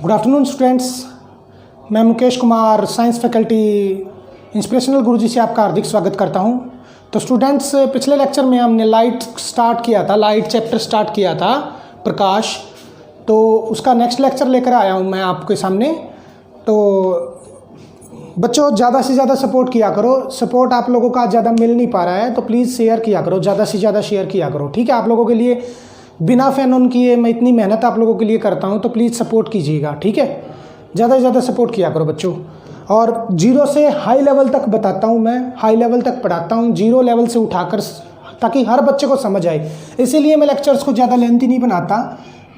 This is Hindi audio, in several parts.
Good afternoon students. मैं Mukesh Kumar science faculty inspirational Guruji से आपका हार्दिक स्वागत करता हूं। तो स्टूडेंट्स, पिछले लेक्चर में हमने लाइट चैप्टर स्टार्ट किया था, प्रकाश। तो उसका नेक्स्ट लेक्चर लेकर आया हूं मैं आपके सामने। तो बच्चों, ज़्यादा से ज़्यादा सपोर्ट किया करो। सपोर्ट आप लोगों का ज़्यादा मिल नहीं पा रहा है, तो प्लीज़ शेयर किया करो, ज़्यादा से ज़्यादा शेयर किया करो, ठीक है। आप लोगों के लिए बिना फ़ैन ऑन किए मैं इतनी मेहनत आप लोगों के लिए करता हूं, तो प्लीज़ सपोर्ट कीजिएगा, ठीक है। ज़्यादा से ज़्यादा सपोर्ट किया करो बच्चों। और जीरो से हाई लेवल तक बताता हूं, मैं हाई लेवल तक पढ़ाता हूं, जीरो लेवल से उठाकर, ताकि हर बच्चे को समझ आए। इसीलिए मैं लेक्चर्स को ज़्यादा लेंथी नहीं बनाता,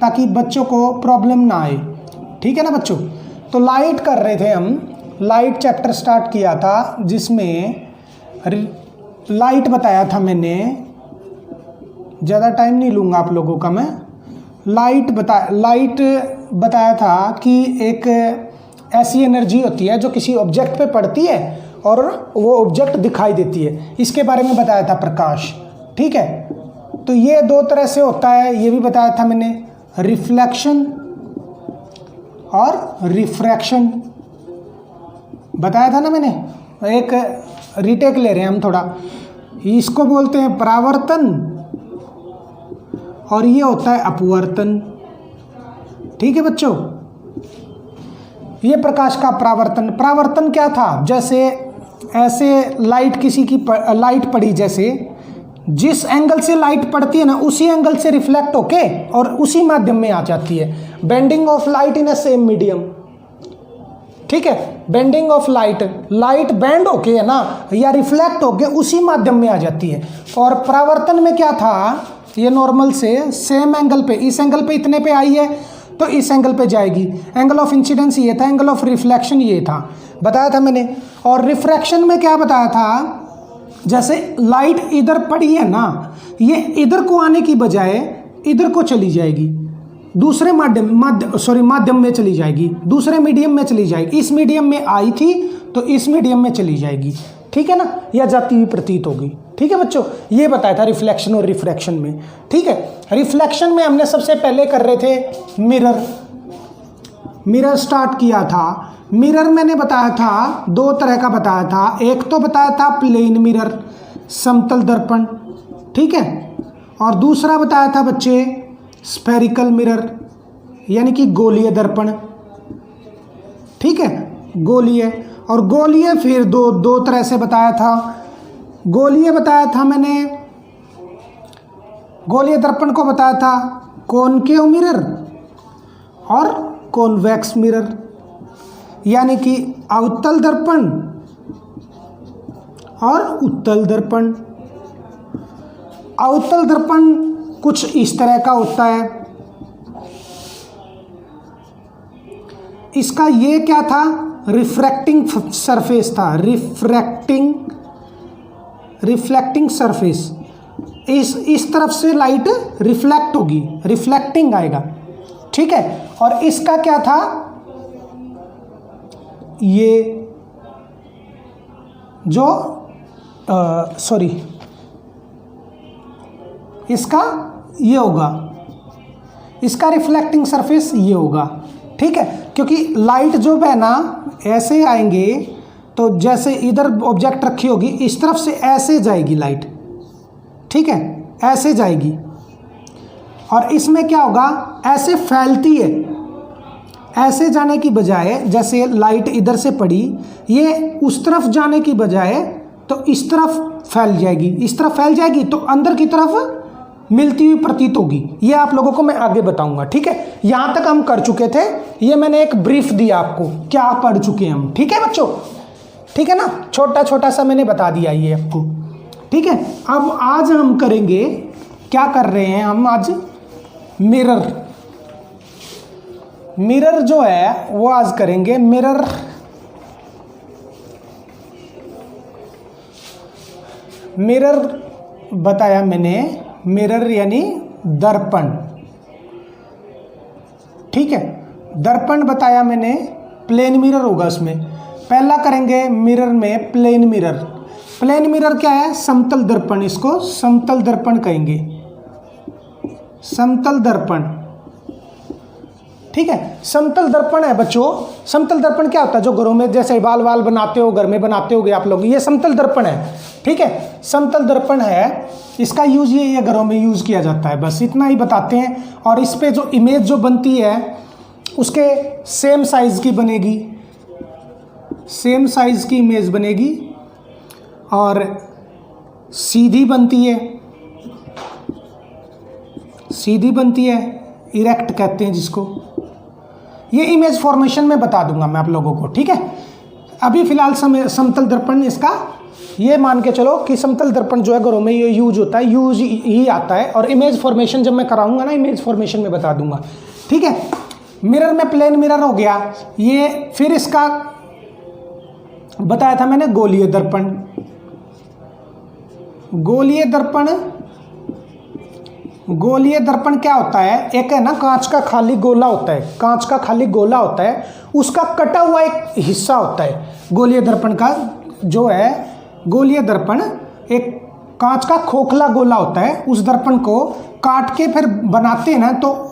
ताकि बच्चों को प्रॉब्लम ना आए, ठीक है ना बच्चों। तो लाइट कर रहे थे हम, लाइट चैप्टर स्टार्ट किया था, जिसमें लाइट बताया था मैंने। ज़्यादा टाइम नहीं लूँगा आप लोगों का मैं। लाइट बताया था कि एक ऐसी एनर्जी होती है जो किसी ऑब्जेक्ट पे पड़ती है और वो ऑब्जेक्ट दिखाई देती है। इसके बारे में बताया था प्रकाश, ठीक है। तो ये दो तरह से होता है, ये भी बताया था मैंने, रिफ्लेक्शन और रिफ्रैक्शन बताया था ना मैंने। एक रीटेक ले रहे हैं हम थोड़ा। इसको बोलते हैं परावर्तन और ये होता है अपवर्तन, ठीक है बच्चों। ये प्रकाश का परावर्तन क्या था? जैसे ऐसे लाइट लाइट पड़ी, जैसे जिस एंगल से लाइट पड़ती है ना, उसी एंगल से रिफ्लेक्ट होके और उसी माध्यम में आ जाती है। Bending of light in A same medium, ठीक है। बेंडिंग ऑफ लाइट बेंड होके है ना, या रिफ्लेक्ट होके उसी माध्यम में आ जाती है। और परावर्तन में क्या था? ये नॉर्मल से सेम एंगल पे, इस एंगल पे इतने पे आई है तो इस एंगल पे जाएगी। एंगल ऑफ इंसिडेंस ये था, एंगल ऑफ रिफ्लेक्शन ये था, बताया था मैंने। और रिफ्रैक्शन में क्या बताया था? जैसे लाइट इधर पड़ी है ना, ये इधर को आने की बजाय इधर को चली जाएगी, दूसरे माध्यम में चली जाएगी, दूसरे मीडियम में चली जाएगी। इस मीडियम में आई थी तो इस मीडियम में चली जाएगी, ठीक है ना, या जाती हुई प्रतीत होगी, ठीक है बच्चों। ये बताया था रिफ्लेक्शन और रिफ्रैक्शन में, ठीक है। रिफ्लेक्शन में हमने सबसे पहले कर रहे थे मिरर स्टार्ट किया था। मिरर मैंने बताया था, दो तरह का बताया था। एक तो बताया था प्लेन मिरर, समतल दर्पण, ठीक है। और दूसरा बताया था बच्चे स्फेरिकल मिरर, यानी कि गोलीय दर्पण, ठीक है, गोलीय। और गोलीय फिर दो तरह से बताया था। गोलीय बताया था मैंने, गोलीय दर्पण को बताया था कॉनकेव मिरर और कॉन्वेक्स मिरर, यानी कि अवतल दर्पण और उत्तल दर्पण। अवतल दर्पण कुछ इस तरह का होता है। इसका ये क्या था? रिफ्रैक्टिंग सरफेस था, रिफ्लेक्टिंग सरफेस। इस तरफ से लाइट रिफ्लेक्ट होगी, रिफ्लेक्टिंग आएगा, ठीक है। और इसका क्या था? ये जो इसका ये होगा, इसका रिफ्लेक्टिंग सरफेस ये होगा, ठीक है। क्योंकि लाइट जो है ना, ऐसे आएंगे तो जैसे इधर ऑब्जेक्ट रखी होगी, इस तरफ से ऐसे जाएगी लाइट, ठीक है, ऐसे जाएगी। और इसमें क्या होगा? ऐसे फैलती है, ऐसे जाने की बजाय, जैसे लाइट इधर से पड़ी, ये उस तरफ जाने की बजाय तो इस तरफ फैल जाएगी, इस तरफ फैल जाएगी तो अंदर की तरफ मिलती हुई प्रतीत होगी। ये आप लोगों को मैं आगे बताऊंगा, ठीक है। यहां तक हम कर चुके थे, ये मैंने एक ब्रीफ दिया आपको, क्या पढ़ चुके हैं हम, ठीक है बच्चों, ठीक है ना। छोटा छोटा सा मैंने बता दिया ये आपको, ठीक है। अब आज हम करेंगे, क्या कर रहे हैं हम आज? मिरर जो है वो आज करेंगे। मिरर बताया मैंने, मिरर यानी दर्पण, ठीक है। दर्पण बताया मैंने, प्लेन मिरर होगा उसमें। पहला करेंगे मिरर में प्लेन मिरर। प्लेन मिरर क्या है? समतल दर्पण, इसको समतल दर्पण कहेंगे, समतल दर्पण। ठीक है। समतल दर्पण है बच्चों, समतल दर्पण क्या होता है, जो घरों में जैसे बाल वाल बनाते हो, घर में बनाते होगे आप लोग, ये समतल दर्पण है, ठीक है। समतल दर्पण है, इसका यूज ये घरों में यूज किया जाता है, बस इतना ही बताते हैं। और इस पे जो इमेज जो बनती है उसके सेम साइज की बनेगी, सेम साइज की इमेज बनेगी और सीधी बनती है, सीधी बनती है, इरेक्ट कहते हैं जिसको। ये इमेज फॉर्मेशन में बता दूंगा मैं आप लोगों को, ठीक है। अभी फिलहाल समतल दर्पण इसका ये मान के चलो कि समतल दर्पण जो है घरों में ये यूज होता है, यूज ही आता है। और इमेज फॉर्मेशन जब मैं कराऊंगा ना, इमेज फॉर्मेशन में बता दूंगा, ठीक है। मिरर में प्लेन मिरर हो गया ये। फिर इसका बताया था मैंने गोलीय दर्पण। गोलीय दर्पण, गोलीय दर्पण क्या होता है, एक है ना कांच का खाली गोला होता है, कांच का खाली गोला होता है, उसका कटा हुआ एक हिस्सा होता है गोलीय दर्पण का। जो है गोलीय दर्पण एक कांच का खोखला गोला होता है, उस दर्पण को काट के फिर बनाते हैं ना, तो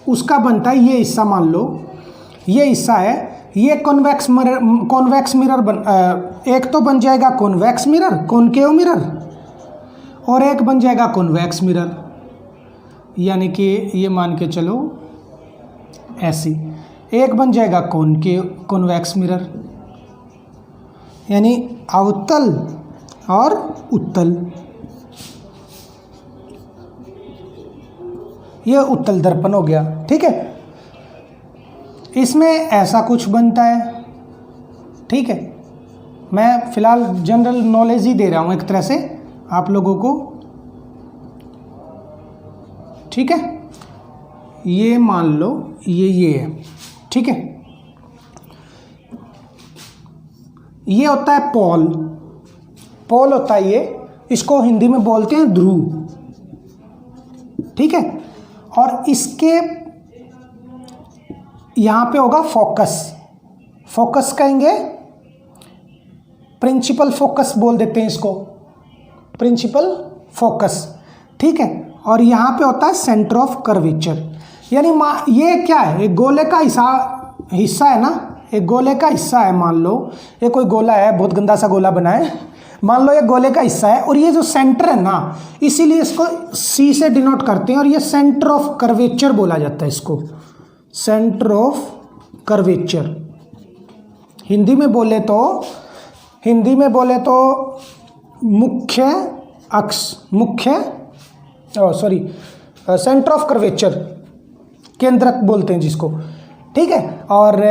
उसका बनता है ये हिस्सा। मान लो ये हिस्सा है, ये कॉन्वेक्स मिरर, कॉन्वेक्स मिरर एक तो बन जाएगा कॉन्वेक्स मिरर, कॉनकेव मिरर, और एक बन जाएगा कॉन्वेक्स मिरर, यानी कि ये मान के चलो ऐसी। एक बन जाएगा कॉनकेव कॉन्वेक्स मिरर, यानी अवतल और उत्तल। ये उत्तल दर्पण हो गया, ठीक है। इसमें ऐसा कुछ बनता है, ठीक है। मैं फिलहाल जनरल नॉलेज ही दे रहा हूँ एक तरह से आप लोगों को, ठीक है। ये मान लो ये है, ठीक है। ये होता है पोल, पोल होता है ये, इसको हिंदी में बोलते हैं ध्रुव, ठीक है। और इसके यहाँ पे होगा फोकस, फोकस कहेंगे, प्रिंसिपल फोकस बोल देते हैं इसको, प्रिंसिपल फोकस, ठीक है। और यहाँ पे होता है सेंटर ऑफ कर्वेचर, यानी ये क्या है, एक गोले का हिस्सा है ना, एक गोले का हिस्सा है। मान लो ये कोई गोला है, बहुत गंदा सा गोला बना है, मान लो ये गोले का हिस्सा है, और ये जो सेंटर है ना, इसीलिए इसको सी से डिनोट करते हैं, और ये सेंटर ऑफ कर्वेचर बोला जाता है इसको, सेंटर ऑफ कर्वेचर। हिंदी में बोले तो मुख्य अक्ष, सेंटर ऑफ कर्वेचर, केंद्रक बोलते हैं जिसको, ठीक है। और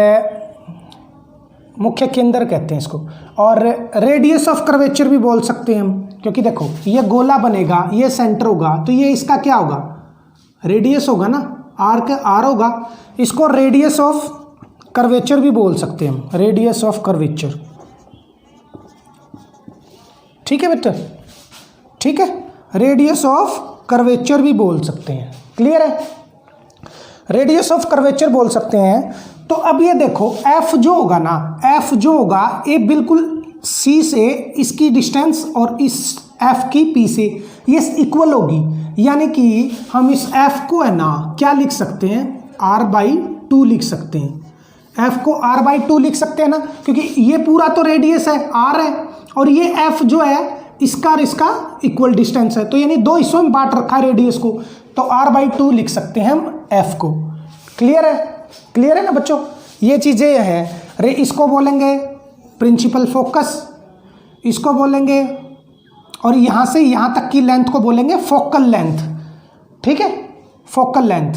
मुख्य केंद्र कहते हैं इसको। और रेडियस ऑफ कर्वेचर भी बोल सकते हैं हम, क्योंकि देखो ये गोला बनेगा, ये सेंटर होगा, तो ये इसका क्या होगा, रेडियस होगा ना, आर होगा। इसको रेडियस ऑफ कर्वेचर भी बोल सकते हैं हम, रेडियस ऑफ कर्वेचर, ठीक है बेटा, ठीक है। रेडियस ऑफ कर्वेचर भी बोल सकते हैं, क्लियर है, रेडियस ऑफ कर्वेचर बोल सकते हैं। तो अब ये देखो एफ जो होगा ना, एफ जो होगा ये बिल्कुल सी से इसकी डिस्टेंस और इस एफ की पी से ये इक्वल होगी, यानी कि हम इस एफ को है ना क्या लिख सकते हैं, r/2 लिख सकते हैं। एफ को r/2 लिख सकते हैं ना, क्योंकि ये पूरा तो रेडियस है, r है, और ये एफ जो है इसका और इसका इक्वल डिस्टेंस है, तो यानी दो हिस्सों में बांट रखा है रेडियस को, तो r/2 लिख सकते हैं हम एफ को। क्लियर है, क्लियर है ना बच्चों, ये चीज़ें हैं। इसको बोलेंगे प्रिंसिपल फोकस, इसको बोलेंगे, और यहाँ से यहाँ तक की लेंथ को बोलेंगे फोकल लेंथ, ठीक है, फोकल लेंथ,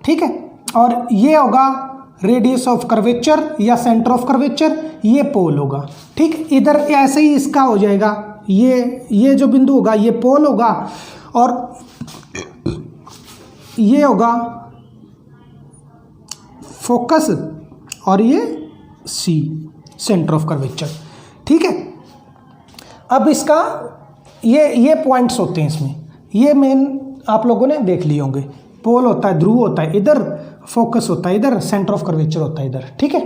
ठीक है। और ये होगा रेडियस ऑफ कर्वेचर या सेंटर ऑफ कर्वेचर, ये पोल होगा, ठीक। इधर ऐसे ही इसका हो जाएगा, ये जो बिंदु होगा ये पोल होगा, और ये होगा फोकस, और ये सी सेंटर ऑफ कर्वेचर, ठीक है। अब इसका ये पॉइंट्स होते हैं इसमें, ये मेन आप लोगों ने देख लिए होंगे, पोल होता है, ध्रुव होता है इधर, फोकस होता है इधर, सेंटर ऑफ कर्वेचर होता है इधर, ठीक है।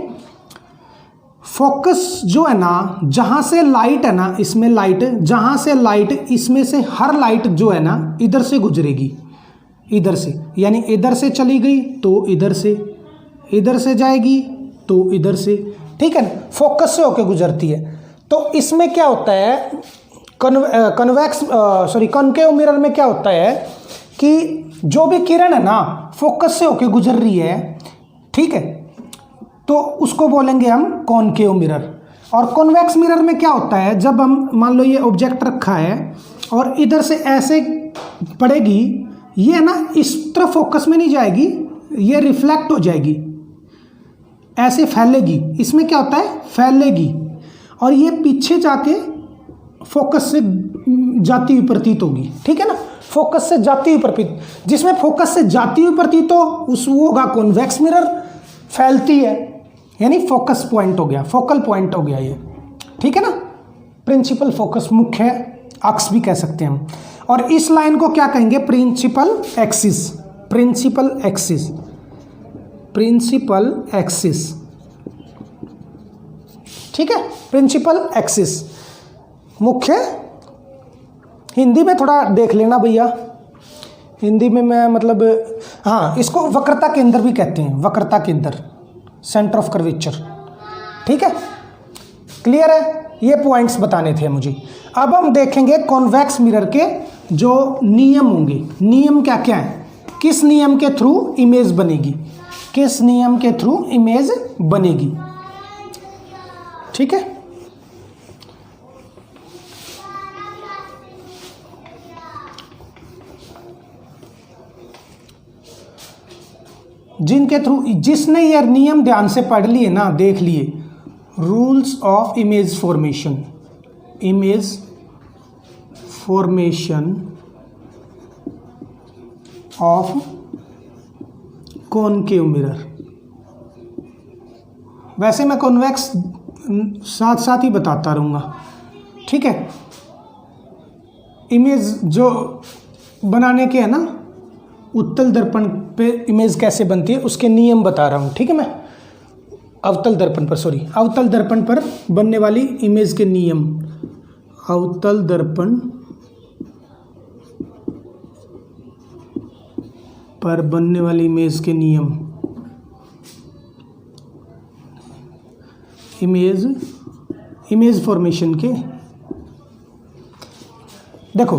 फोकस जो है ना, जहाँ से लाइट है ना, इसमें लाइट, जहाँ से लाइट, इसमें से हर लाइट जो है ना इधर से गुजरेगी, इधर से, यानी इधर से चली गई तो इधर से जाएगी तो इधर से, ठीक है, फोकस से होके गुजरती है। तो इसमें क्या होता है, कॉनकेव मिरर में क्या होता है कि जो भी किरण है ना फोकस से होके गुजर रही है, ठीक है, तो उसको बोलेंगे हम कॉनकेव मिरर। और कॉन्वेक्स मिरर में क्या होता है, जब हम मान लो ये ऑब्जेक्ट रखा है और इधर से ऐसे पड़ेगी, ये ना इस तरफ फोकस में नहीं जाएगी, ये रिफ्लेक्ट हो जाएगी, ऐसे फैलेगी। इसमें क्या होता है, फैलेगी, और ये पीछे जाके फोकस से जाती हुई प्रतीत होगी, ठीक है ना, फोकस से जाती हुई प्रतीत। जिसमें फोकस से जाती हुई प्रतीत हो उस वो होगा कॉन्वेक्स मिरर, फैलती है यानी फोकस पॉइंट हो गया, फोकल पॉइंट हो गया ये, ठीक है ना। प्रिंसिपल फोकस, मुख्य अक्ष भी कह सकते हैं हम। और इस लाइन को क्या कहेंगे, principal axis, principal axis, principal axis, ठीक है, प्रिंसिपल एक्सिस मुख्य। हिंदी में थोड़ा देख लेना भैया, हिंदी में मैं मतलब, हाँ, इसको वक्रता केंद्र भी कहते हैं, वक्रता केंद्र, सेंटर ऑफ कर्वेचर, ठीक है, क्लियर है। ये पॉइंट्स बताने थे मुझे। अब हम देखेंगे कॉन्वेक्स मिरर के जो नियम होंगे। नियम क्या क्या है, किस नियम के थ्रू इमेज बनेगी, किस नियम के थ्रू इमेज बनेगी, ठीक है। जिनके थ्रू, जिसने ये नियम ध्यान से पढ़ लिए ना, देख लिए, rules of image formation, image formation of concave mirror. वैसे मैं कॉन्वेक्स साथ साथ ही बताता रहूँगा, ठीक है। इमेज जो बनाने के है ना, उत्तल दर्पण पे इमेज कैसे बनती है उसके नियम बता रहा हूँ, ठीक है। मैं अवतल दर्पण पर, सॉरी, अवतल दर्पण पर बनने वाली इमेज के नियम, अवतल दर्पण पर बनने वाली इमेज के नियम, इमेज फॉर्मेशन के। देखो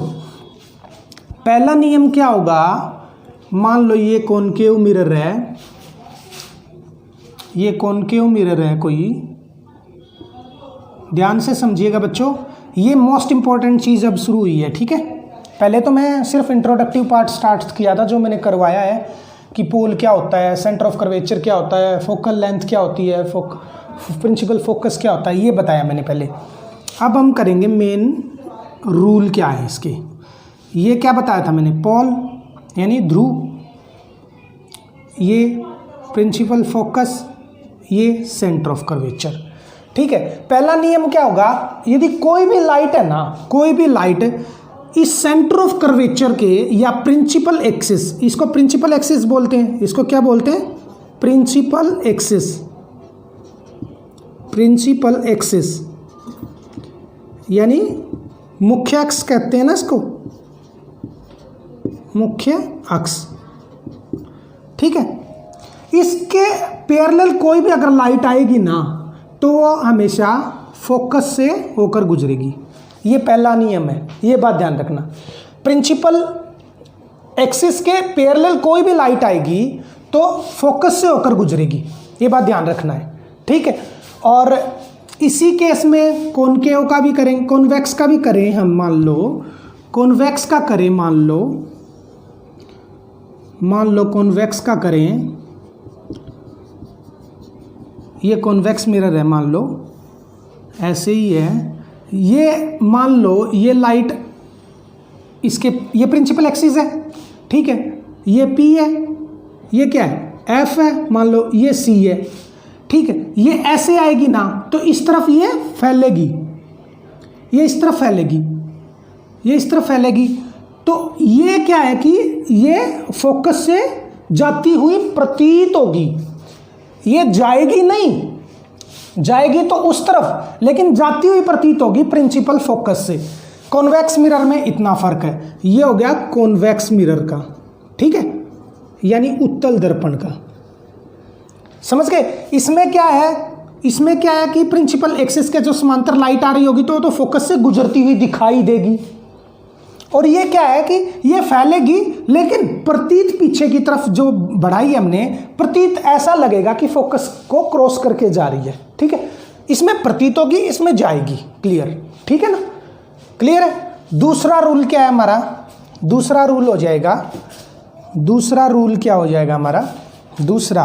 पहला नियम क्या होगा, मान लो ये कॉनकेव मिरर है, ये कॉनकेव मिरर है कोई, ध्यान से समझिएगा बच्चों, ये मोस्ट इंपॉर्टेंट चीज़ अब शुरू हुई है, ठीक है। पहले तो मैं सिर्फ इंट्रोडक्टिव पार्ट स्टार्ट किया था, जो मैंने करवाया है कि पोल क्या होता है, सेंटर ऑफ कर्वेचर क्या होता है, फोकल लेंथ क्या होती है, प्रिंसिपल फोकस क्या होता है, ये बताया मैंने पहले। अब हम करेंगे मेन रूल क्या है इसके। ये क्या बताया था मैंने, पोल यानी ध्रुव, ये प्रिंसिपल फोकस, ये सेंटर ऑफ कर्वेचर, ठीक है। पहला नियम क्या होगा, यदि कोई भी लाइट है ना, कोई भी लाइट इस सेंटर ऑफ कर्वेचर के या प्रिंसिपल एक्सिस, इसको प्रिंसिपल एक्सिस बोलते हैं, इसको क्या बोलते हैं, प्रिंसिपल एक्सिस, प्रिंसिपल एक्सिस यानी मुख्य अक्ष कहते हैं ना इसको, मुख्य अक्ष, ठीक है। इसके पैरेलल कोई भी अगर लाइट आएगी ना तो वो हमेशा फोकस से होकर गुजरेगी, ये पहला नियम है, ये बात ध्यान रखना। प्रिंसिपल एक्सिस के पैरेलल कोई भी लाइट आएगी तो फोकस से होकर गुजरेगी, ये बात ध्यान रखना है, ठीक है। और इसी केस में कॉनकेव का भी करें, कॉन्वेक्स का भी करें हम, मान लो कॉन्वेक्स का करें, मान लो कॉन्वेक्स का करें, ये कॉन्वेक्स मिरर है, मान लो ऐसे ही है, ये मान लो ये लाइट इसके, ये प्रिंसिपल एक्सिस है, ठीक है, ये P है, ये क्या है F है, मान लो ये C है, ठीक है। ये ऐसे आएगी ना तो इस तरफ ये फैलेगी, ये इस तरफ फैलेगी, ये इस तरफ फैलेगी, तो ये क्या है कि ये फोकस से जाती हुई प्रतीत होगी, ये जाएगी नहीं, जाएगी तो उस तरफ, लेकिन जाती हुई प्रतीत होगी प्रिंसिपल फोकस से। कॉन्वेक्स मिरर में इतना फर्क है, ये हो गया कॉन्वेक्स मिरर का, ठीक है, यानी उत्तल दर्पण का। समझ गए? इसमें क्या है, इसमें क्या है कि प्रिंसिपल एक्सिस के जो समांतर लाइट आ रही होगी तो फोकस से गुजरती हुई दिखाई देगी, और ये क्या है कि ये फैलेगी, लेकिन प्रतीत पीछे की तरफ जो बढ़ाई हमने, प्रतीत ऐसा लगेगा कि फोकस को क्रॉस करके जा रही है। ठीक है, इसमें प्रतीत होगी, इसमें जाएगी। क्लियर? ठीक है ना? क्लियर है? दूसरा रूल क्या है हमारा? दूसरा रूल हो जाएगा, दूसरा रूल क्या हो जाएगा हमारा? दूसरा,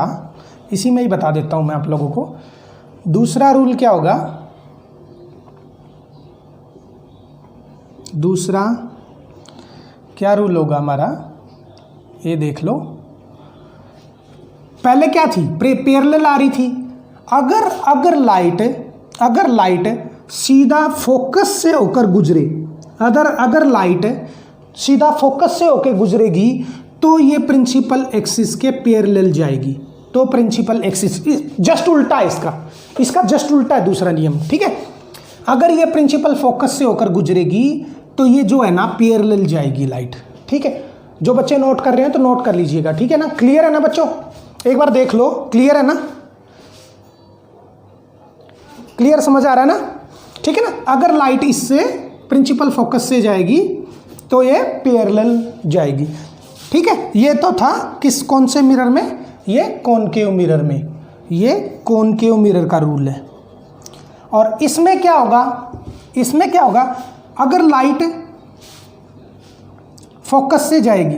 इसी में ही बता देता हूं मैं आप लोगों को। दूसरा रूल क्या होगा? दूसरा क्या रूल होगा हमारा? ये देख लो। पहले क्या थी? पैरेलल आ रही थी। अगर लाइट सीधा फोकस से होकर गुजरे, अगर लाइट सीधा फोकस से होकर गुजरेगी तो ये प्रिंसिपल एक्सिस के पैरेलल जाएगी। तो प्रिंसिपल एक्सिस जस्ट उल्टा है इसका जस्ट उल्टा है दूसरा नियम। ठीक है, अगर ये प्रिंसिपल फोकस से होकर गुजरेगी तो ये जो है ना पैरेलल जाएगी लाइट। ठीक है, जो बच्चे नोट कर रहे हैं तो नोट कर लीजिएगा। ठीक है ना? क्लियर है ना बच्चों? एक बार देख लो, क्लियर है ना? क्लियर, समझ आ रहा है ना? ठीक है ना? अगर लाइट इससे प्रिंसिपल फोकस से जाएगी तो ये पैरेलल जाएगी। ठीक है, ये तो था कौन से मिरर में? ये कॉनकेव मिरर में, ये कॉनकेव मिरर का रूल है। और इसमें क्या होगा? इसमें क्या होगा? अगर लाइट फोकस से जाएगी,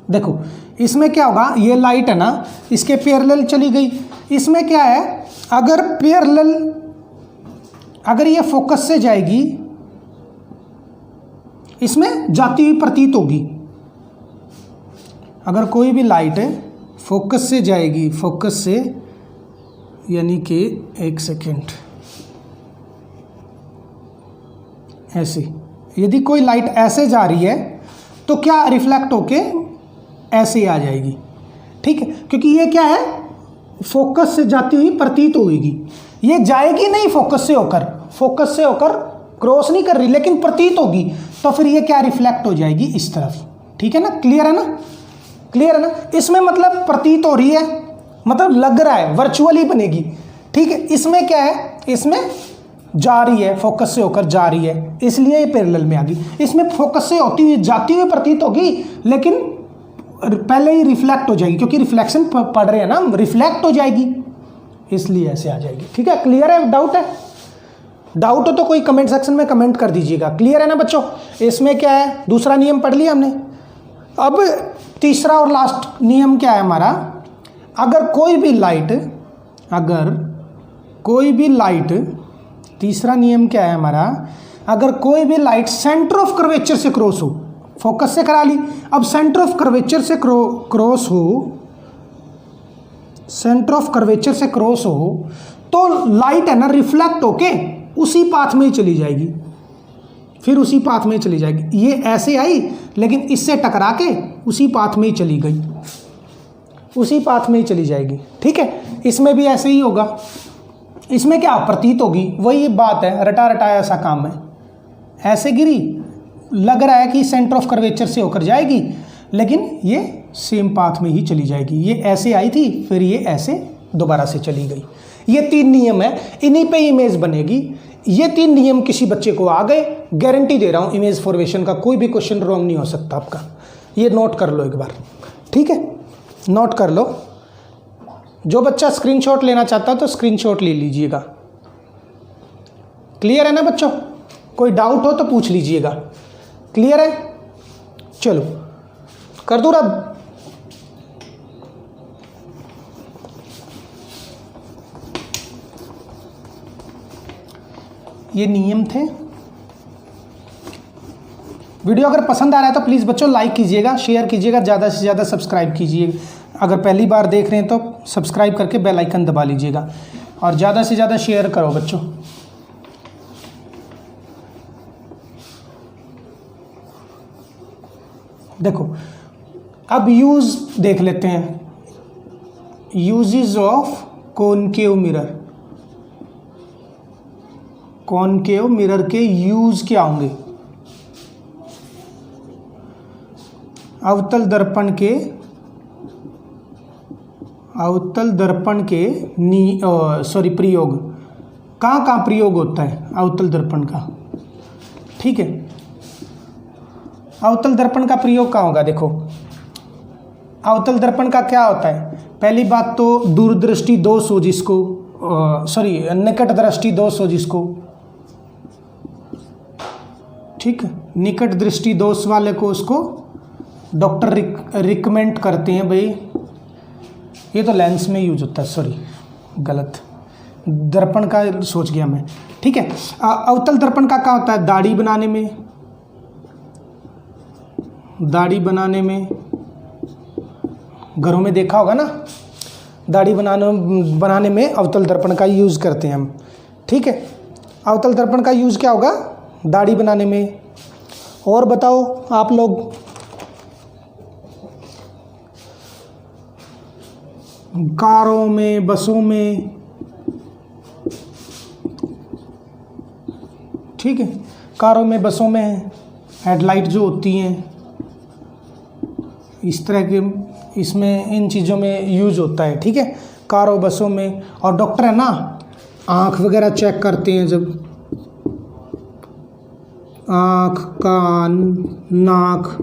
देखो इसमें क्या होगा? ये लाइट है ना, इसके पैरेलल चली गई। इसमें क्या है? अगर ये फोकस से जाएगी, इसमें जाती हुई प्रतीत होगी। अगर कोई भी लाइट फोकस से जाएगी, फोकस से यानी कि एक सेकेंड, ऐसे, यदि कोई लाइट ऐसे जा रही है तो क्या रिफ्लेक्ट होके ऐसे आ जाएगी। ठीक है, क्योंकि ये क्या है? फोकस से जाती हुई प्रतीत होगी। ये जाएगी नहीं फोकस से होकर क्रॉस नहीं कर रही, लेकिन प्रतीत होगी, तो फिर ये क्या? रिफ्लेक्ट हो जाएगी इस तरफ। ठीक है ना? क्लियर है ना? क्लियर है ना? इसमें मतलब प्रतीत हो रही है, मतलब लग रहा है, वर्चुअली बनेगी। ठीक है, इसमें क्या है? इसमें जा रही है, फोकस से होकर जा रही है, इसलिए ये पैरेलल में आ गई। इसमें फोकस से होती हुई जाती हुई प्रतीत होगी, लेकिन पहले ही रिफ्लेक्ट हो जाएगी, क्योंकि रिफ्लेक्शन पढ़ रहे हैं ना, रिफ्लेक्ट हो जाएगी, इसलिए ऐसे आ जाएगी। ठीक है, क्लियर है? डाउट है? डाउट हो तो कोई कमेंट सेक्शन में कमेंट कर दीजिएगा। क्लियर है ना बच्चों? इसमें क्या है? दूसरा नियम पढ़ लिया हमने। अब तीसरा और लास्ट नियम क्या है हमारा? अगर कोई भी लाइट, तीसरा नियम क्या है हमारा? अगर कोई भी लाइट सेंटर ऑफ कर्वेचर से क्रॉस हो, फोकस से करा ली, अब सेंटर ऑफ कर्वेचर से क्रॉस हो, सेंटर ऑफ कर्वेचर से क्रॉस हो, तो लाइट है ना, रिफ्लेक्ट होके उसी पाथ में ही चली जाएगी, फिर उसी पाथ में ही चली जाएगी। ये ऐसे आई, लेकिन इससे टकरा के उसी पाथ में ही चली गई, उसी पाथ में ही चली जाएगी। ठीक है, इसमें भी ऐसे ही होगा। इसमें क्या? प्रतीत होगी, वही बात है, रटा रटाया ऐसा काम है। ऐसे गिरी, लग रहा है कि सेंटर ऑफ कर्वेचर से होकर जाएगी, लेकिन ये सेम पाथ में ही चली जाएगी। ये ऐसे आई थी, फिर ये ऐसे दोबारा से चली गई। ये 3 नियम है, इन्हीं पे इमेज बनेगी। ये 3 नियम किसी बच्चे को आ गए, गारंटी दे रहा हूँ, इमेज फॉर्मेशन का कोई भी क्वेश्चन रॉन्ग नहीं हो सकता आपका। ये नोट कर लो एक बार। ठीक है, नोट कर लो। जो बच्चा स्क्रीनशॉट लेना चाहता है तो स्क्रीनशॉट ले लीजिएगा। क्लियर है ना बच्चों? कोई डाउट हो तो पूछ लीजिएगा। क्लियर है? चलो कर दूँ रब। ये नियम थे। वीडियो अगर पसंद आ रहा है तो प्लीज़ बच्चों लाइक कीजिएगा, शेयर कीजिएगा, ज़्यादा से ज़्यादा सब्सक्राइब कीजिए। अगर पहली बार देख रहे हैं तो सब्सक्राइब करके बेल आइकन दबा लीजिएगा, और ज़्यादा से ज़्यादा शेयर करो बच्चों। देखो अब यूज़ देख लेते हैं, uses of concave mirror. Concave mirror के यूज़ क्या होंगे? अवतल दर्पण के प्रयोग कहाँ कहाँ प्रयोग होता है अवतल दर्पण का। ठीक है, अवतल दर्पण का प्रयोग कहाँ होगा। देखो अवतल दर्पण का क्या होता है, पहली बात तो दूरदृष्टि दोष हो जिसको निकट दृष्टि दोष हो जिसको, ठीक है, निकट दृष्टि दोष वाले को उसको डॉक्टर रिकमेंड करते हैं भाई, ये तो लेंस में यूज होता है, गलत, दर्पण का सोच गया मैं। ठीक है, अवतल दर्पण का क्या होता है, दाढ़ी बनाने में घरों में देखा होगा ना, दाढ़ी बनाने में अवतल दर्पण का यूज़ करते हैं हम। ठीक है, अवतल दर्पण का यूज़ क्या होगा, दाढ़ी बनाने में। और बताओ आप लोग, कारों में, बसों में, ठीक है, कारों में, बसों में हेडलाइट जो होती हैं, इस तरह के इसमें इन चीज़ों में यूज होता है। ठीक है, कारों बसों में। और डॉक्टर है ना आँख वगैरह चेक करते हैं, जब आँख, कान, नाक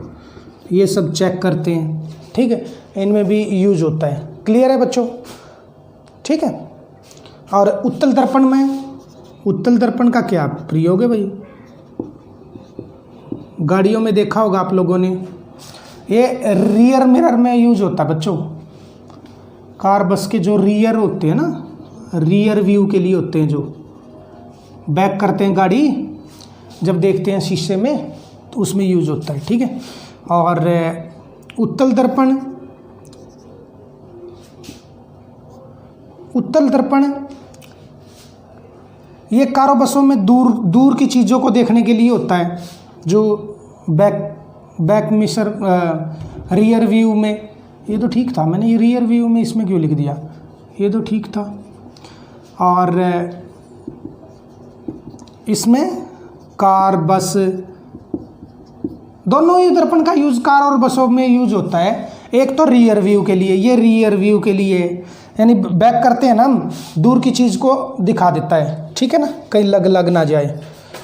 ये सब चेक करते हैं। ठीक है, इनमें भी यूज होता है। क्लियर है बच्चों। ठीक है, और उत्तल दर्पण का क्या प्रयोग है भाई, गाड़ियों में देखा होगा आप लोगों ने, ये रियर मिरर में यूज होता है बच्चों। कार बस के जो रियर होते हैं ना, रियर व्यू के लिए होते हैं, जो बैक करते हैं गाड़ी जब देखते हैं शीशे में, तो उसमें यूज होता है। ठीक है, और उत्तल दर्पण ये कारों बसों में दूर की चीज़ों को देखने के लिए होता है, जो बैक मिरर, रियर व्यू में। ये तो ठीक था, मैंने ये रियर व्यू में इसमें क्यों लिख दिया, ये तो ठीक था। और इसमें कार, बस दोनों ही दर्पण का यूज़ कार और बसों में यूज होता है। एक तो रियर व्यू के लिए, ये रियर व्यू के लिए यानी बैक करते हैं ना हम, दूर की चीज़ को दिखा देता है। ठीक है ना, कहीं लग ना जाए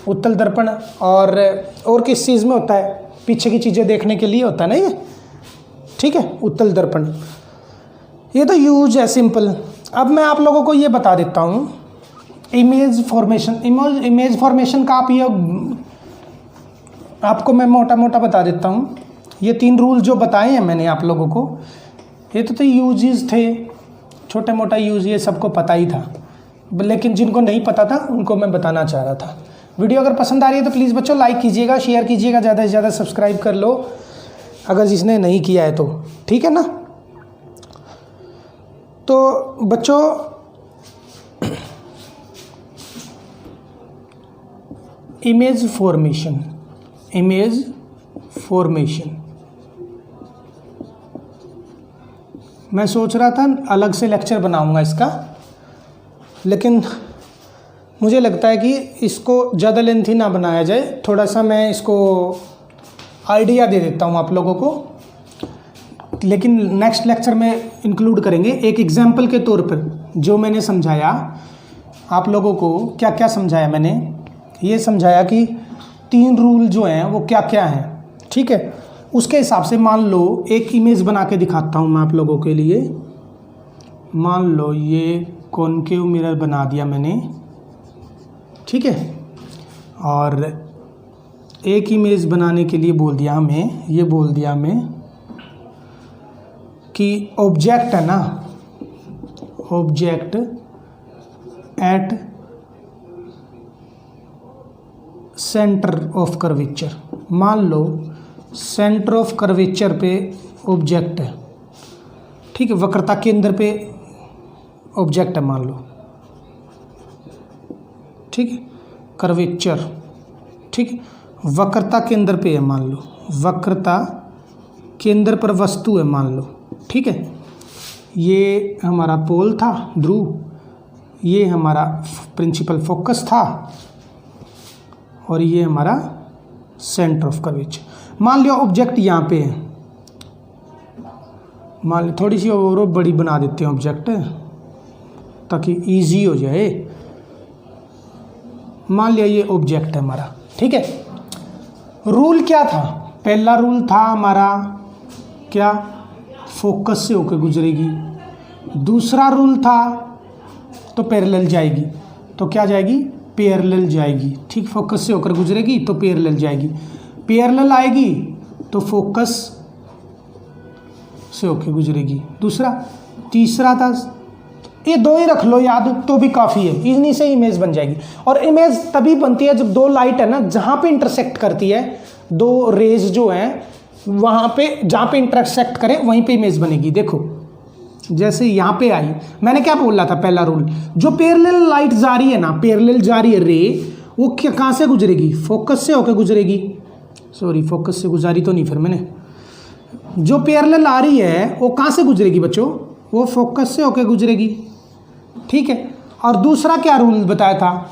उत्तल दर्पण। और किस चीज़ में होता है, पीछे की चीज़ें देखने के लिए होता है ना ये। ठीक है, उत्तल दर्पण, ये तो यूज है सिंपल। अब मैं आप लोगों को ये बता देता हूँ इमेज फॉर्मेशन का आपको मैं मोटा बता देता हूँ। ये 3 रूल जो बताए हैं मैंने आप लोगों को, ये तो यूजेस थे, छोटे मोटा यूज, ये सबको पता ही था, लेकिन जिनको नहीं पता था उनको मैं बताना चाह रहा था। वीडियो अगर पसंद आ रही है तो प्लीज़ बच्चों लाइक कीजिएगा, शेयर कीजिएगा, ज़्यादा से ज़्यादा सब्सक्राइब कर लो अगर जिसने नहीं किया है तो। ठीक है ना, तो बच्चों इमेज फॉर्मेशन मैं सोच रहा था अलग से लेक्चर बनाऊंगा इसका, लेकिन मुझे लगता है कि इसको ज़्यादा लेंथी ना बनाया जाए, थोड़ा सा मैं इसको आइडिया दे देता हूँ आप लोगों को, लेकिन नेक्स्ट लेक्चर में इंक्लूड करेंगे। एक एग्जाम्पल के तौर पर जो मैंने समझाया आप लोगों को, क्या क्या समझाया मैंने, ये समझाया कि 3 रूल जो हैं वो क्या क्या हैं। ठीक है, उसके हिसाब से मान लो एक इमेज बना के दिखाता हूँ मैं आप लोगों के लिए। मान लो ये कॉनकेव मिरर बना दिया मैंने, ठीक है, और एक इमेज बनाने के लिए बोल दिया हमें कि ऑब्जेक्ट है ना, object at centre of curvature, मान लो सेंटर ऑफ कर्वेचर पे ऑब्जेक्ट है, ठीक है, वक्रता केंद्र पे ऑब्जेक्ट है मान लो, ठीक है, कर्वेचर, ठीक है, वक्रता केंद्र पे है मान लो, वक्रता केंद्र पर वस्तु है मान लो, ठीक है, ये हमारा पोल था ध्रुव, ये हमारा प्रिंसिपल फोकस था और ये हमारा सेंटर ऑफ कर्वेचर। मान लिया ऑब्जेक्ट यहाँ पे है, मान ली थोड़ी सी और बड़ी बना देते हैं ऑब्जेक्ट ताकि इजी हो जाए। मान लिया ये ऑब्जेक्ट है हमारा, ठीक है। रूल क्या था? पहला रूल था हमारा क्या, फोकस से होकर गुजरेगी। दूसरा रूल था तो पैरेलल जाएगी, तो क्या जाएगी, पैरेलल जाएगी, ठीक। फोकस से होकर गुजरेगी तो पैरेलल जाएगी, पैरेलल आएगी तो फोकस से होकर गुजरेगी। दूसरा, तीसरा था, ये दो ही रख लो याद तो भी काफ़ी है, इन्हीं से इमेज बन जाएगी। और इमेज तभी बनती है जब दो लाइट है ना, जहाँ पे इंटरसेक्ट करती है, दो रेज जो हैं वहाँ पे, जहाँ पे इंटरसेक्ट करे वहीं पे इमेज बनेगी। देखो जैसे यहाँ पे आई, मैंने क्या बोला था, पहला रूल, जो पैरेलल लाइट जा रही है ना, पैरेलल जा रही है रे, वो क्या कहाँ से गुजरेगी, फोकस से होकर गुजरेगी। सॉरी, फोकस से गुजारी तो नहीं फिर मैंने। जो पैरेलल आ रही है वो कहाँ से गुजरेगी बच्चों, वो फोकस से होकर गुजरेगी, ठीक है। और दूसरा क्या रूल बताया था,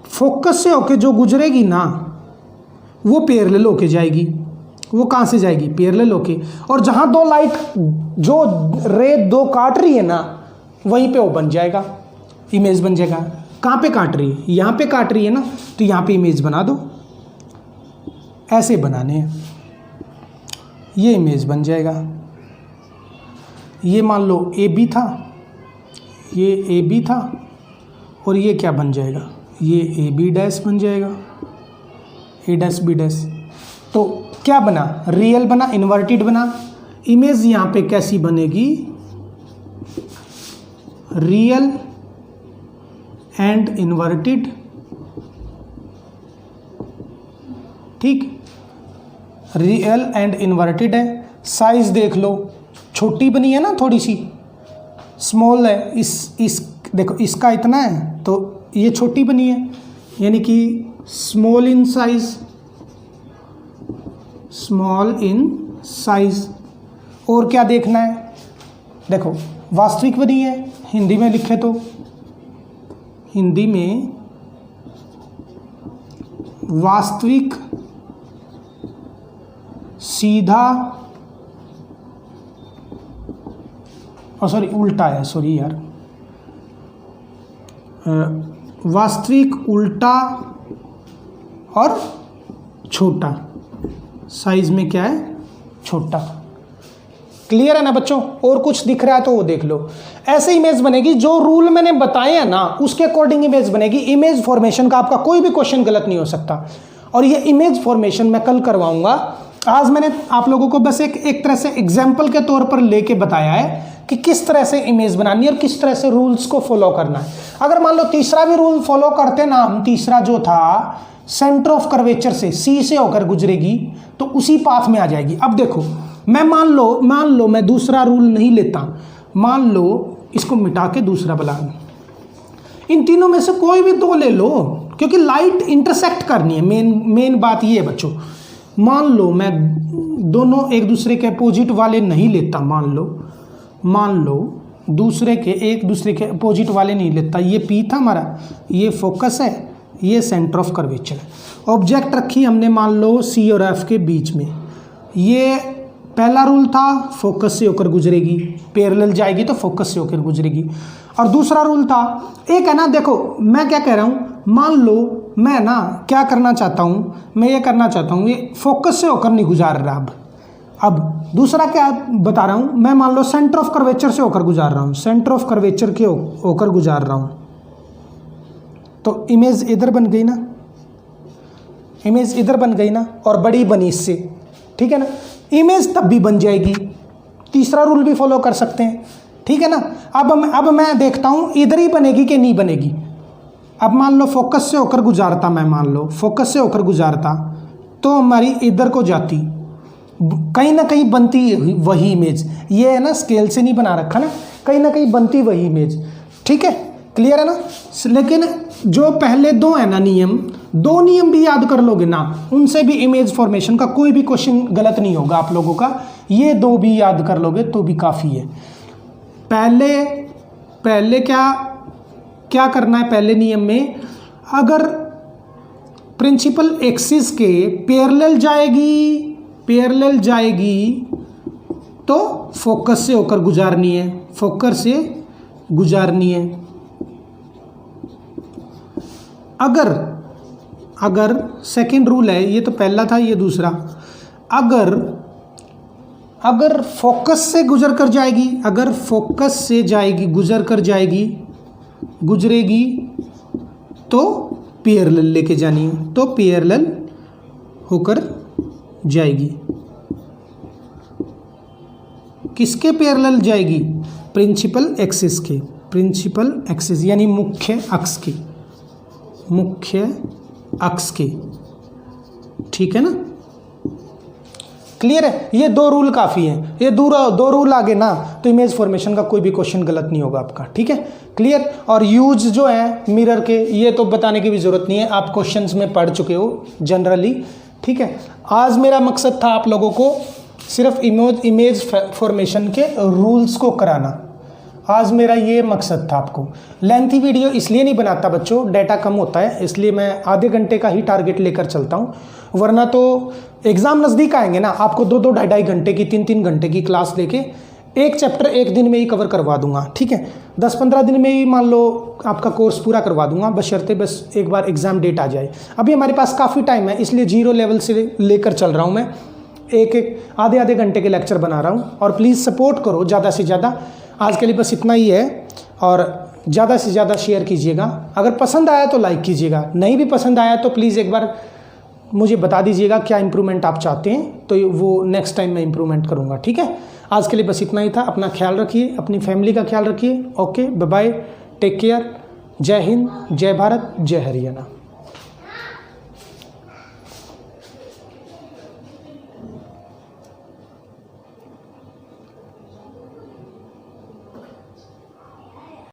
फोकस से होकर जो गुजरेगी ना वो पैरेलल होके जाएगी। वो कहाँ से जाएगी, पैरेलल होके। और जहाँ दो लाइट, जो रे दो काट रही है ना, वहीं पे वो बन जाएगा, इमेज बन जाएगा। कहाँ पे काट रही है, यहाँ पे काट रही है ना, तो यहाँ पे इमेज बना दो। ऐसे बनाने हैं, ये इमेज बन जाएगा। ये मान लो ए बी था, ये ए बी था, और ये क्या बन जाएगा, ये ए बी डैश बन जाएगा, ए डैश बी डैश। तो क्या बना, रियल बना, इन्वर्टेड बना। इमेज यहाँ पे कैसी बनेगी, रियल एंड इन्वर्टेड, ठीक। रियल एंड इन्वर्टेड है। साइज देख लो, छोटी बनी है ना, थोड़ी सी स्मॉल है। इस देखो, इसका इतना है तो ये छोटी बनी है, यानी कि small in size, small in size. और क्या देखना है, देखो वास्तविक बनी है, हिंदी में लिखे तो, हिंदी में वास्तविक, सीधा, और सॉरी उल्टा है, सॉरी यार, वास्तविक, उल्टा और छोटा। साइज में क्या है, छोटा। क्लियर है ना बच्चों? और कुछ दिख रहा है तो वो देख लो। ऐसे इमेज बनेगी, जो रूल मैंने बताए हैं ना उसके अकॉर्डिंग इमेज बनेगी। इमेज फॉर्मेशन का आपका कोई भी क्वेश्चन गलत नहीं हो सकता। और ये इमेज फॉर्मेशन मैं कल करवाऊंगा। आज मैंने आप लोगों को बस एक तरह से एग्जाम्पल के तौर पर लेके बताया है कि किस तरह से इमेज बनानी है और किस तरह से रूल्स को फॉलो करना है। अगर मान लो तीसरा भी रूल फॉलो करते ना हम, तीसरा जो था सेंटर ऑफ कर्वेचर से, सी से होकर गुजरेगी तो उसी पाथ में आ जाएगी। अब देखो, मैं मान लो मैं दूसरा रूल नहीं लेता, मान लो इसको मिटा के दूसरा बना, इन तीनों में से कोई भी दो ले लो, क्योंकि लाइट इंटरसेक्ट करनी है। मेन बात ये है बच्चों। मान लो मैं दोनों एक दूसरे के अपोजिट वाले नहीं लेता, मान लो दूसरे के एक दूसरे के अपोजिट वाले नहीं लेता। ये पी था हमारा, ये फोकस है, ये सेंटर ऑफ कर्वेचर है। ऑब्जेक्ट रखी हमने मान लो सी और एफ के बीच में। ये पहला रूल था, फोकस से होकर गुजरेगी, पैरेलल जाएगी तो फोकस से होकर गुजरेगी। और दूसरा रूल था, एक है ना, देखो मैं क्या कह रहा हूँ, मान लो मैं ना क्या करना चाहता हूँ, मैं ये करना चाहता हूँ, ये फोकस से होकर नहीं गुजार रहा। अब दूसरा क्या बता रहा हूँ, मैं मान लो सेंटर ऑफ कर्वेचर से होकर गुजार रहा हूँ, सेंटर ऑफ कर्वेचर के होकर गुजार रहा हूँ, तो इमेज इधर बन गई ना, इमेज इधर बन गई ना, और बड़ी बनी इससे, ठीक है ना। इमेज तब भी बन जाएगी। तीसरा रूल भी फॉलो कर सकते हैं, ठीक है ना। अब मैं देखता हूँ इधर ही बनेगी कि नहीं बनेगी। अब मान लो फोकस से होकर गुजारता, मैं मान लो फोकस से होकर गुजारता तो हमारी इधर को जाती, कहीं ना कहीं बनती वही इमेज। ये है ना, स्केल से नहीं बना रखा ना कहीं बनती वही इमेज, ठीक है। क्लियर है ना। लेकिन जो पहले दो है ना नियम, दो नियम भी याद कर लोगे ना, उनसे भी इमेज फॉर्मेशन का कोई भी क्वेश्चन गलत नहीं होगा आप लोगों का। ये दो भी याद कर लोगे तो भी काफ़ी है। पहले क्या करना है, पहले नियम में अगर प्रिंसिपल एक्सिस के पैरेलल जाएगी तो फोकस से होकर गुजारनी है, फोकस से गुजारनी है। अगर सेकंड रूल है, ये तो पहला था, ये दूसरा, अगर फोकस से गुजर कर जाएगी, अगर फोकस से जाएगी, गुजर कर जाएगी, गुजरेगी, तो पैरेलल लेके जानी है, तो पैरेलल होकर जाएगी। किसके पैरेलल जाएगी? प्रिंसिपल एक्सिस के, प्रिंसिपल एक्सिस यानी मुख्य अक्ष के, मुख्य अक्ष के। ठीक है ना, क्लियर है? ये 2 रूल काफ़ी हैं, ये दो रूल आगे ना तो इमेज फॉर्मेशन का कोई भी क्वेश्चन गलत नहीं होगा आपका। ठीक है, क्लियर। और यूज जो है मिरर के, ये तो बताने की भी ज़रूरत नहीं है, आप क्वेश्चंस में पढ़ चुके हो जनरली। ठीक है, आज मेरा मकसद था आप लोगों को सिर्फ इमेज फॉर्मेशन के रूल्स को कराना। आज मेरा ये मकसद था। आपको लेंथी वीडियो इसलिए नहीं बनाता बच्चों, डाटा कम होता है, इसलिए मैं आधे घंटे का ही टारगेट लेकर चलता हूँ, वरना तो एग्ज़ाम नज़दीक आएंगे ना, आपको 2-2 ढाई-ढाई घंटे की 3-3 घंटे की क्लास लेके एक चैप्टर एक दिन में ही कवर करवा दूंगा। ठीक है, 10-15 दिन में ही मान लो आपका कोर्स पूरा करवा दूंगा, बशर्ते बस एक बार एग्ज़ाम डेट आ जाए। अभी हमारे पास काफ़ी टाइम है, इसलिए 0 लेवल से लेकर चल रहा हूँ मैं, एक आधे घंटे के लेक्चर बना रहा हूँ। और प्लीज़ सपोर्ट करो ज़्यादा से ज़्यादा। आज के लिए बस इतना ही है, और ज़्यादा से ज़्यादा शेयर कीजिएगा। अगर पसंद आया तो लाइक कीजिएगा, नहीं भी पसंद आया तो प्लीज़ एक बार मुझे बता दीजिएगा क्या इम्प्रूवमेंट आप चाहते हैं, तो वो नेक्स्ट टाइम मैं इम्प्रूवमेंट करूँगा। ठीक है, आज के लिए बस इतना ही था। अपना ख्याल रखिए, अपनी फैमिली का ख्याल रखिए। Okay, bye bye, take care. जय हिंद, जय भारत, जय हरियाणा।